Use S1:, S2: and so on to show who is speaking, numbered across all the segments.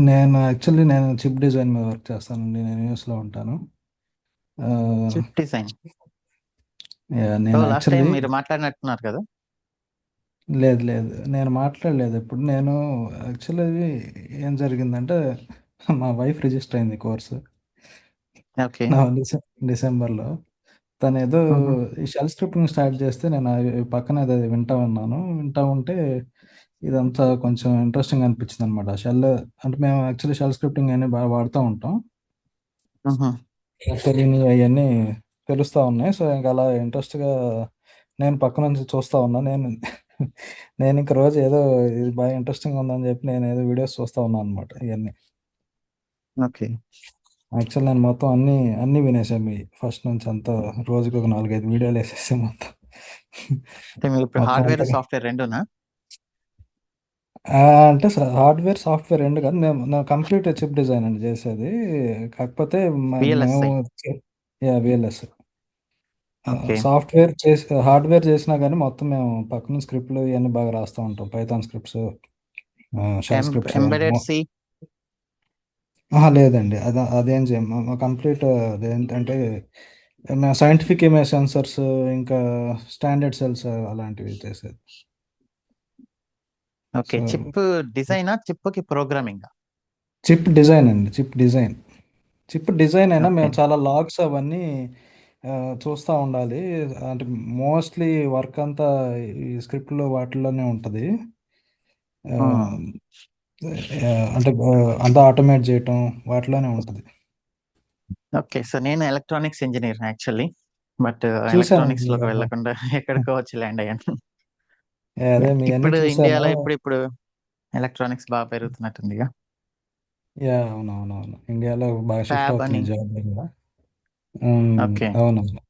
S1: నేను chip design మీద work చేస్తానండి. నేను యూఎస్లో ఉంటాను. ఆ,
S2: చిప్ డిజైన్.
S1: నేను
S2: లాస్ట్ టైం
S1: యాక్చువల్లీ
S2: మీరు మాట్లాడినట్టున్నారు కదా.
S1: లేదు లేదు, నేను మాట్లాడలేదు ఎప్పుడు. నేను యాక్చువల్లీ ఏం జరిగిందంటే మా వైఫ్ రిజిస్టర్ అయింది కోర్సు
S2: ఓకే.
S1: నా డిసెంబర్లో. తను ఏదో
S2: మ్మ్.
S1: ఈ షెల్ స్క్రిప్టింగ్ స్టార్ట్ చేస్తే నేను పక్కన ఏదో వింటా ఉన్నాను. వింటా ఉంటే ఇదంతా కొంచెం ఇంట్రెస్టింగ్ అనిపించింది అనమాట. షెల్ అంటే మేము యాక్చువల్లీ షెల్ స్క్రిప్టింగ్ అని బాగా వాడుతూ ఉంటాం.
S2: మ్మ్.
S1: తెలియని అవన్నీ తెలుస్తూ ఉన్నాయి. సో ఇంకా అలా ఇంట్రెస్ట్గా నేను పక్క నుంచి చూస్తూ ఉన్నా. నేను ఇంక రోజు ఏదో ఇది బాగా ఇంట్రెస్టింగ్ ఉందని చెప్పి నేను ఏదో వీడియోస్ చూస్తూ ఉన్నాను అనమాట. ఇవన్నీ
S2: ఓకే.
S1: యాక్చువల్ నేను మొత్తం అన్నీ వినేసాను. మీ ఫస్ట్ నుంచి అంతా రోజుకి ఒక 4-5 వీడియోలు వేసేసి మొత్తం
S2: అంటే మీరు ఇప్పుడు
S1: మొత్తం
S2: హార్డ్వేర్
S1: అంతా
S2: సాఫ్ట్వేర్ రెండునా?
S1: ఆ, అంటే హార్డ్వేర్ సాఫ్ట్వేర్ రెండు కాదు. నేను కంప్లీట్ చిప్ డిజైన్ అండి చేసేది. కాకపోతే మేము
S2: విఎల్ఎస్ఐ.
S1: VLS
S2: okay.
S1: సాఫ్ట్వేర్ చేసి హార్డ్వేర్ చేసినా కానీ మొత్తం మేము పక్కన స్క్రిప్ట్లు ఇవన్నీ బాగా రాస్తూ ఉంటాం. Python scripts, shell scripts
S2: embedded C.
S1: లేదండి. అదేం చేయం. కంప్లీట్ అదేంటంటే మేము సైంటిఫిక్ ఇమేజ్ సెన్సర్స్, ఇంకా స్టాండర్డ్ సెల్స్ అలాంటివి చేసేది.
S2: ఓకే.
S1: సో
S2: చిప్ డిజైనా, చిప్ కి ప్రోగ్రామింగ్?
S1: చిప్ డిజైన్ అండి. చిప్ డిజైన్ అయినా
S2: ఓకే.
S1: మేము చాలా లాగ్స్ అవన్నీ ఆ, చూస్తూ ఉండాలి. అంటే మోస్ట్లీ వర్క్ అంతా ఈ స్క్రిప్ట్లో వాటిల్లోనే ఉంటుంది. అంటే అంతా ఆటోమేట్ చేయటం వాటిలోనే ఉంటుంది.
S2: ఓకే. సో నేను electronics engineer actually. But electronics
S1: చూశానండి.
S2: లోకి వెళ్ళకుండా ఎక్కడికో వచ్చి ల్యాండ్ అయ్యాను.
S1: అదే
S2: Yeah.
S1: మీ అన్ని
S2: ఇప్పుడు
S1: చూశాను.
S2: ఇండియాలో ఇప్పుడు ఎలక్ట్రానిక్స్ బాగా పెరుగుతున్నట్టుందిగా.
S1: అవునవునవును, ఇండియాలో బాగా షిఫ్ట్
S2: ఫ్యాబ్ అని.
S1: అవుతున్నాయి జాబ్ కూడా.
S2: ఓకే.
S1: అవునవును.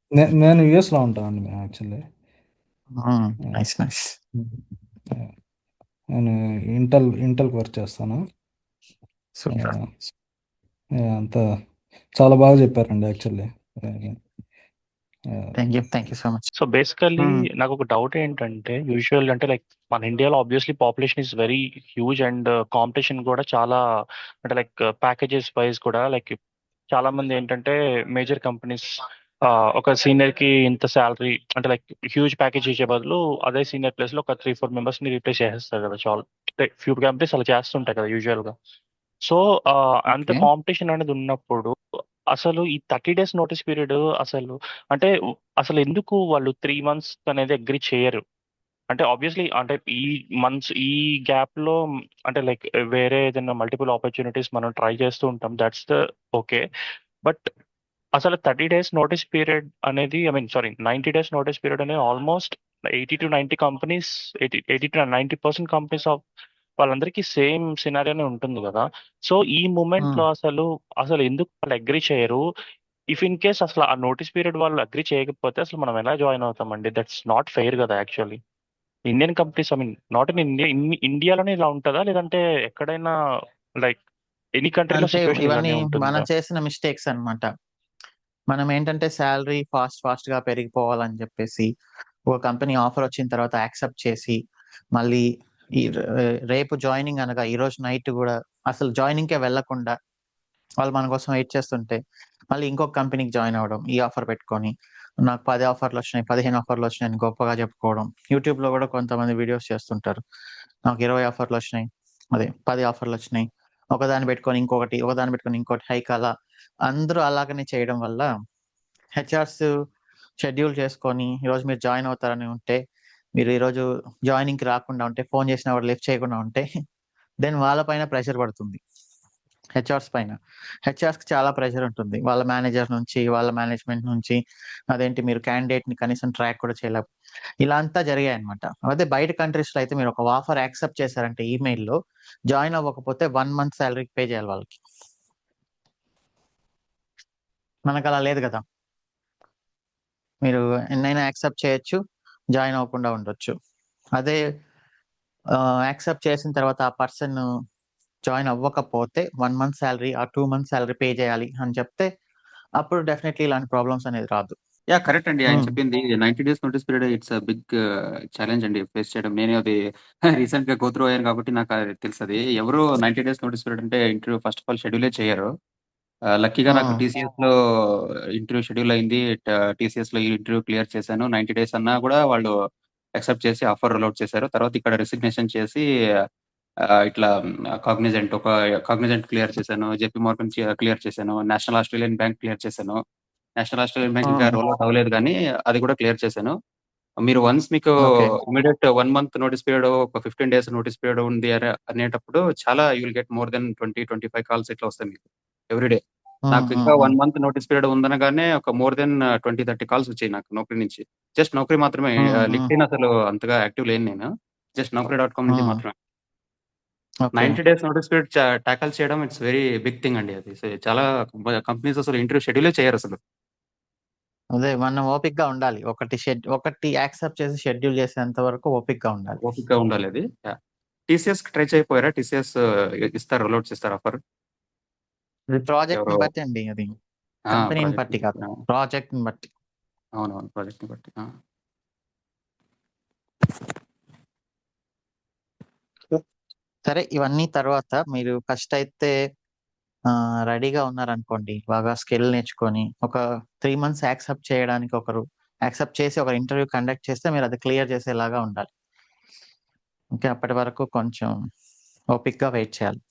S1: నేను యూఎస్లో ఉంటానండి మేము యాక్చువల్లీ.
S2: Nice nice.
S1: నేను ఇంటెల్కి వర్క్ చేస్తాను.
S2: సూపర్.
S1: అంతా చాలా బాగా చెప్పారండి actually.
S2: Thank you so much.
S3: So basically నాకు ఒక డౌట్ ఏంటంటే యూజువల్ అంటే లైక్ మన ఇండియాలో obviously population is very huge and competition కూడా చాలా, అంటే లైక్ ప్యాకేజెస్ వైజ్ కూడా లైక్ చాలా మంది ఏంటంటే మేజర్ కంపెనీస్ ఒక సీనియర్ కి ఇంత శాలరీ అంటే లైక్ హ్యూజ్ ప్యాకేజ్ ఇచ్చే బదులు అదే సీనియర్ ప్లేస్ లో ఒక 3-4 మెంబర్స్ ని రీప్లేస్ చేసేస్తారు కదా. చాలా అంటే ఫ్యూ కంపెనీస్ అలా చేస్తుంటాయి కదా యూజువల్ గా. సో అంత
S2: ఓకే.
S3: కాంపిటీషన్ అనేది ఉన్నప్పుడు అసలు ఈ 30 days నోటీస్ పీరియడ్ అసలు అంటే అసలు ఎందుకు వాళ్ళు 3 months అనేది అగ్రి చేయరు? అంటే ఆబ్వియస్లీ అంటే ఈ మంత్స్ ఈ గ్యాప్ లో అంటే లైక్ వేరే ఏదైనా మల్టిపుల్ ఆపర్చునిటీస్ మనం ట్రై చేస్తూ ఉంటాం, దట్స్ ద ఓకే. బట్ అసలు 30 days నోటీస్ పీరియడ్ అనేది, I mean sorry 90 days notice period అనేది ఆల్మోస్ట్ 80-90 కంపెనీస్, 80-90% కంపెనీస్ ఆఫ్ వాళ్ళందరికీ సేమ్ సినారియోనే ఉంటుంది కదా. సో ఈ మూమెంట్ లో అసలు అసలు ఎందుకు వాళ్ళు అగ్రి చేయరు? ఇఫ్ ఇన్ కేస్ అసలు ఆ నోటీస్ పీరియడ్ వాళ్ళు అగ్రి చేయకపోతే అసలు మనం ఎలా జాయిన్ అవుతామండి? దట్స్ నాట్ ఫెయిర్ కదా actually. Indian companies, I mean not in India, ఇండియాలోనే ఇలా ఉంటుందా లేదంటే ఎక్కడైనా లైక్ ఎనీ కంట్రీలో
S2: అంటే
S3: సిచ్యువేషన్
S2: ఇవన్నీ
S3: ఇలానే
S2: మనం
S3: ఉంటుందా?
S2: చేసిన మిస్టేక్స్ అన్నమాట. మనం ఏంటంటే శాలరీ ఫాస్ట్ గా పెరిగిపోవాలని చెప్పేసి ఒక కంపెనీ ఆఫర్ వచ్చిన తర్వాత యాక్సెప్ట్ చేసి మళ్ళీ ఈ రేపు జాయినింగ్ అనగా ఈ రోజు నైట్ కూడా అసలు జాయినింగ్ కే వెళ్లకుండా వాళ్ళు మన కోసం వెయిట్ చేస్తుంటే మళ్ళీ ఇంకొక కంపెనీకి జాయిన్ అవ్వడం ఈ ఆఫర్ పెట్టుకొని, నాకు 10 ఆఫర్లు వచ్చినాయి, 15 ఆఫర్లు వచ్చినాయి అని గొప్పగా చెప్పుకోవడం. యూట్యూబ్ లో కూడా కొంతమంది వీడియోస్ చేస్తుంటారు, నాకు 20 ఆఫర్లు వచ్చినాయి, అదే 10 ఆఫర్లు వచ్చినాయి, ఒకదాన్ని పెట్టుకొని ఇంకొకటి, ఒకదాన్ని పెట్టుకొని ఇంకోటి, హైక్ అలా అందరూ అలాగనే చేయడం వల్ల హెచ్ఆర్స్ షెడ్యూల్ చేసుకొని ఈరోజు మీరు జాయిన్ అవుతారని ఉంటే, మీరు ఈరోజు జాయినింగ్కి రాకుండా ఉంటే, ఫోన్ చేసిన వాడు లిఫ్ట్ చేయకుండా ఉంటే దెన్ వాళ్ళ పైన ప్రెషర్ పడుతుంది. హెచ్ఆర్స్ పైన, హెచ్ఆర్స్ కి చాలా ప్రెషర్ ఉంటుంది వాళ్ళ మేనేజర్ నుంచి, వాళ్ళ మేనేజ్మెంట్ నుంచి. అదేంటి మీరు క్యాండిడేట్ ని కనీసం ట్రాక్ కూడా చేయలేవు. ఇలా అంతా జరిగాయి అనమాట. అదే బయట కంట్రీస్ లో అయితే మీరు ఒక ఆఫర్ యాక్సెప్ట్ చేశారంటే ఈమెయిల్లో, జాయిన్ అవ్వకపోతే 1 month శాలరీ పే చేయాలి వాళ్ళకి. మనకు అలా లేదు కదా. మీరు ఎన్నైనా యాక్సెప్ట్ చేయొచ్చు, జాయిన్ అవ్వకుండా ఉండొచ్చు. అదే యాక్సెప్ట్ చేసిన తర్వాత ఆ పర్సన్ జాయిన్ అవ్వకపోతే 1 month శాలరీ ఆ 2 months శాలరీ పే చేయాలి అని చెప్తే అప్పుడు డెఫినెట్లీ ఇలాంటి ప్రాబ్లమ్స్ అనేది రాదు.
S4: కరెక్ట్ అండి. ఆయన
S2: ఉమ్,
S4: చెప్పింది 90 days notice period it's big challenge అండి ఫేస్ చేయడం. నేనే అది రీసెంట్‌గా గో త్రూ అయ్యాను కాబట్టి నాకు అది తెలుసది. ఎవరు 90 డేస్ నోటీస్ పీరియడ్ అంటే ఇంటర్వ్యూ ఫస్ట్ ఆఫ్ ఆల్ షెడ్యూలే చేయరు. లక్కీగా నాకు
S2: ఉమ్,
S4: టీసీఎస్‌లో ఇంటర్వ్యూ షెడ్యూల్ అయింది. టీసీఎస్‌లో ఈ ఇంటర్వ్యూ క్లియర్ చేశాను. 90 డేస్ అన్నా కూడా వాళ్ళు యాక్సెప్ట్ చేసి ఆఫర్ రోల్ ఔట్ చేశారు. తర్వాత ఇక్కడ రిసిగ్నేషన్ చేసి ఇట్లా కాగ్నిజెంట్ క్లియర్ చేశాను. జేపీ మార్గన్ క్లియర్ చేశాను. నేషనల్ ఆస్ట్రేలియన్ బ్యాంక్ క్లియర్ చేశాను. నేషనల్ ఆస్ట్రేలియన్ బ్యాంక్ ఇంకా
S2: ఉమ్,
S4: రోల్ ఔట్ అవ్వలేదు గానీ, అది కూడా క్లియర్ చేశాను. మీరు వన్స్ మీకు
S2: okay.
S4: Immediate 1 month notice period, ఒక 15 డేస్ నోటీస్ పీరియడ్ ఉంది అనేటప్పుడు చాలా you will get more than 20, 25 calls ఇట్లా వస్తాయి మీకు ఎవ్రీ డే.
S2: ఉమ్,
S4: నాకు
S2: ఉమ్,
S4: ఇంకా 1
S2: ఉమ్,
S4: మంత్ నోటీస్ పీరియడ్ ఉందనగానే ఒక మోర్ దెన్ 20, 30 కాల్స్ వచ్చాయి నాకు నౌకరీ నుంచి. జస్ట్ నౌకరీ మాత్రమే.
S2: ఉమ్, ఉమ్,
S4: లింక్డ్ఇన్ అసలు అంతగా యాక్టివ్ లేను నేను. జస్ట్ naukri.com నుంచి
S2: ఉమ్,
S4: మాత్రమే.
S2: Okay.
S4: 90 days notice period tackle చేయడం ఇట్స్ వెరీ బిగ్ థింగ్ అండి అది. చాలా కంపెనీస్ అసలు ఇంటర్వ్యూ షెడ్యూలే చేయరసలు.
S2: అదే మనం ఓపిక్గా ఉండాలి. ఒకటి యాక్సెప్ట్ చేసి షెడ్యూల్ చేసేంత వరకు ఓపిక్గా ఉండాలి.
S4: ఓపికగా ఉండాలి అది. టీసీఎస్‌కి ట్రై చేయకపోయారా? టీసీఎస్ ఇస్తారు, రోల్ ఔట్స్ ఇస్తారు ఆఫర్.
S2: ఇది ప్రాజెక్ట్‌ని
S4: ఎవరో
S2: బట్టి అండి అది. కంపెనీని బట్టి కాదు.
S4: ప్రాజెక్ట్.
S2: ప్రాజెక్ట్‌ని బట్టి.
S4: అవునవును. ప్రాజెక్ట్‌ని బట్టి.
S2: సరే ఇవన్నీ తర్వాత మీరు ఫస్ట్ అయితే రెడీగా ఉన్నారనుకోండి. బాగా స్కిల్ నేర్చుకొని ఒక 3 మంత్స్ యాక్సెప్ట్ చేయడానికి యాక్సెప్ట్ చేసి ఒక ఇంటర్వ్యూ కండక్ట్ చేస్తే మీరు అది క్లియర్ చేసేలాగా ఉండాలి. ఓకే. అప్పటి వరకు కొంచెం ఓపిక్గా వెయిట్ చేయాలి.